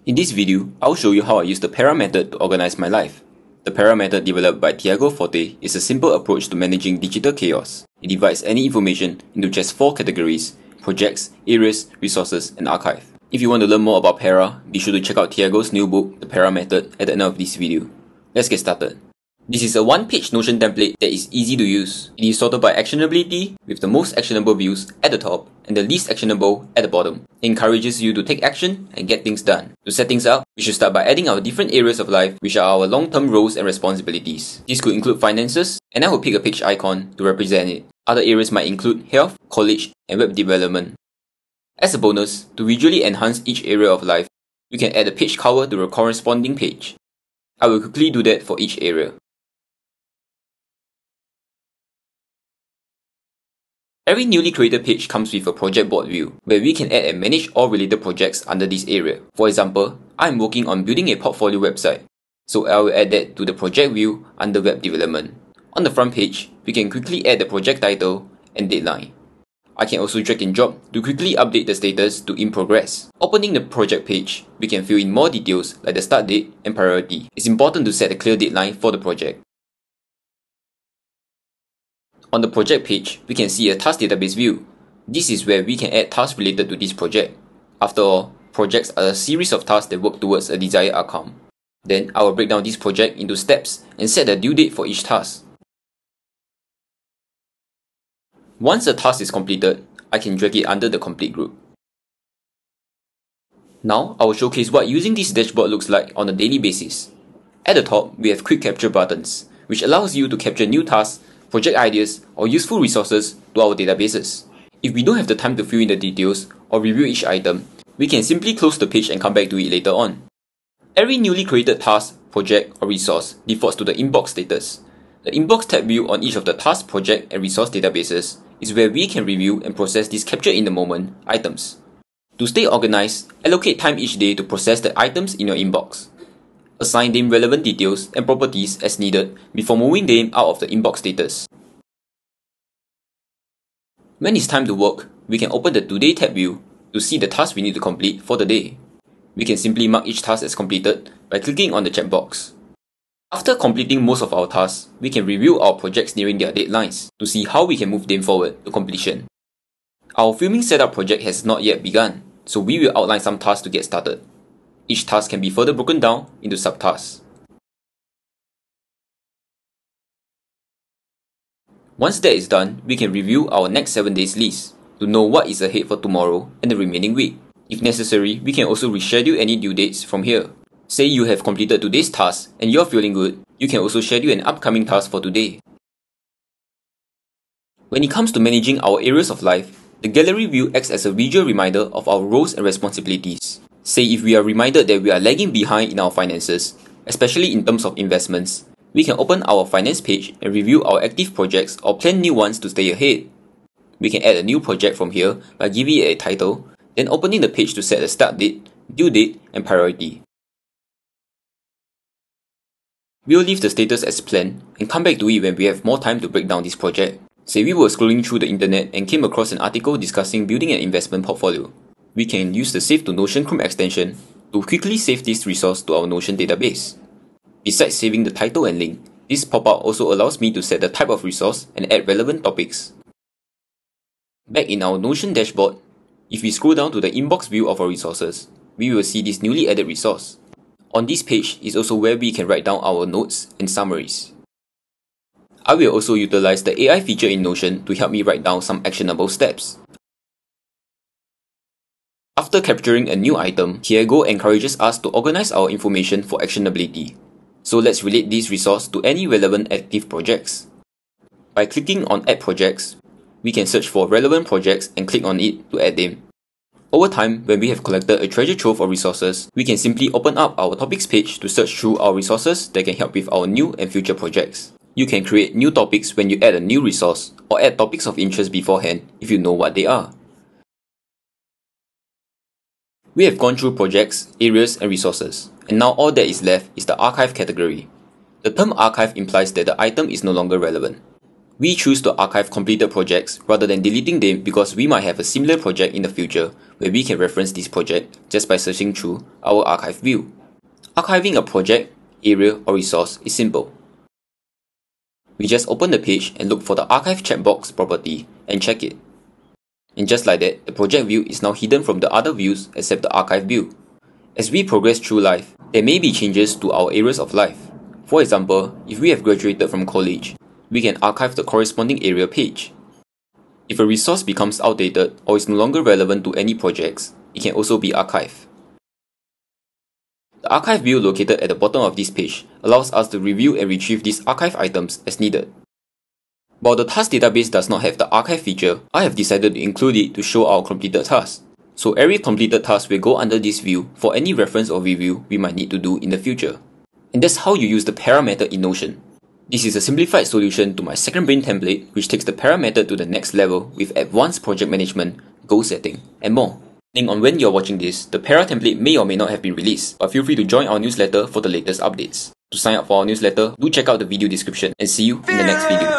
In this video, I'll show you how I use the para method to organize my life. The para method developed by Tiago Forte is a simple approach to managing digital chaos. It divides any information into just 4 categories: projects, areas, resources, and archive. If you want to learn more about para, be sure to check out Tiago's new book, The Para Method, at the end of this video. Let's get started. This is a one-page Notion template that is easy to use. It is sorted by actionability, with the most actionable views at the top and the least actionable at the bottom. It encourages you to take action and get things done. To set things up, we should start by adding our different areas of life, which are our long-term roles and responsibilities. This could include finances, and I will pick a page icon to represent it. Other areas might include health, college, and web development. As a bonus, to visually enhance each area of life, you can add a page cover to the corresponding page. I will quickly do that for each area. Every newly created page comes with a project board view, where we can add and manage all related projects under this area. For example, I am working on building a portfolio website, so I will add that to the project view under web development. On the front page, we can quickly add the project title and deadline. I can also drag and drop to quickly update the status to in progress. Opening the project page, we can fill in more details like the start date and priority. It's important to set a clear deadline for the project. On the project page, we can see a task database view. This is where we can add tasks related to this project. After all, projects are a series of tasks that work towards a desired outcome. Then, I will break down this project into steps and set the due date for each task. Once a task is completed, I can drag it under the complete group. Now, I will showcase what using this dashboard looks like on a daily basis. At the top, we have quick capture buttons, which allows you to capture new tasks, project ideas, or useful resources to our databases. If we don't have the time to fill in the details or review each item, we can simply close the page and come back to it later on. Every newly created task, project, or resource defaults to the inbox status. The inbox tab view on each of the task, project, and resource databases is where we can review and process these capture-in-the-moment items. To stay organized, allocate time each day to process the items in your inbox. Assign them relevant details and properties as needed before moving them out of the inbox status. When it's time to work, we can open the Today tab view to see the tasks we need to complete for the day. We can simply mark each task as completed by clicking on the checkbox. After completing most of our tasks, we can review our projects nearing their deadlines to see how we can move them forward to completion. Our filming setup project has not yet begun, so we will outline some tasks to get started. Each task can be further broken down into subtasks. Once that is done, we can review our next 7 days list to know what is ahead for tomorrow and the remaining week. If necessary, we can also reschedule any due dates from here. Say you have completed today's task and you're feeling good, you can also schedule an upcoming task for today. When it comes to managing our areas of life, the gallery view acts as a visual reminder of our roles and responsibilities. Say if we are reminded that we are lagging behind in our finances, especially in terms of investments, we can open our finance page and review our active projects or plan new ones to stay ahead. We can add a new project from here by giving it a title, then opening the page to set the start date, due date, and priority. We will leave the status as planned and come back to it when we have more time to break down this project. Say we were scrolling through the internet and came across an article discussing building an investment portfolio. We can use the Save to Notion Chrome extension to quickly save this resource to our Notion database. Besides saving the title and link, this pop-up also allows me to set the type of resource and add relevant topics. Back in our Notion dashboard, if we scroll down to the inbox view of our resources, we will see this newly added resource. On this page is also where we can write down our notes and summaries. I will also utilize the AI feature in Notion to help me write down some actionable steps. After capturing a new item, Tiago encourages us to organize our information for actionability. So let's relate this resource to any relevant active projects. By clicking on Add Projects, we can search for relevant projects and click on it to add them. Over time, when we have collected a treasure trove of resources, we can simply open up our topics page to search through our resources that can help with our new and future projects. You can create new topics when you add a new resource, or add topics of interest beforehand if you know what they are. We have gone through projects, areas, and resources, and now all that is left is the archive category. The term archive implies that the item is no longer relevant. We choose to archive completed projects rather than deleting them because we might have a similar project in the future where we can reference this project just by searching through our archive view. Archiving a project, area, or resource is simple. We just open the page and look for the archive checkbox property and check it. And just like that, the project view is now hidden from the other views except the archive view. As we progress through life, there may be changes to our areas of life. For example, if we have graduated from college, we can archive the corresponding area page. If a resource becomes outdated or is no longer relevant to any projects, it can also be archived. The archive view located at the bottom of this page allows us to review and retrieve these archive items as needed. While the task database does not have the archive feature, I have decided to include it to show our completed tasks. So every completed task will go under this view for any reference or review we might need to do in the future. And that's how you use the para method in Notion. This is a simplified solution to my second brain template, which takes the para method to the next level with advanced project management, goal setting, and more. Depending on when you're watching this, the para template may or may not have been released, but feel free to join our newsletter for the latest updates. To sign up for our newsletter, do check out the video description and see you in the next video.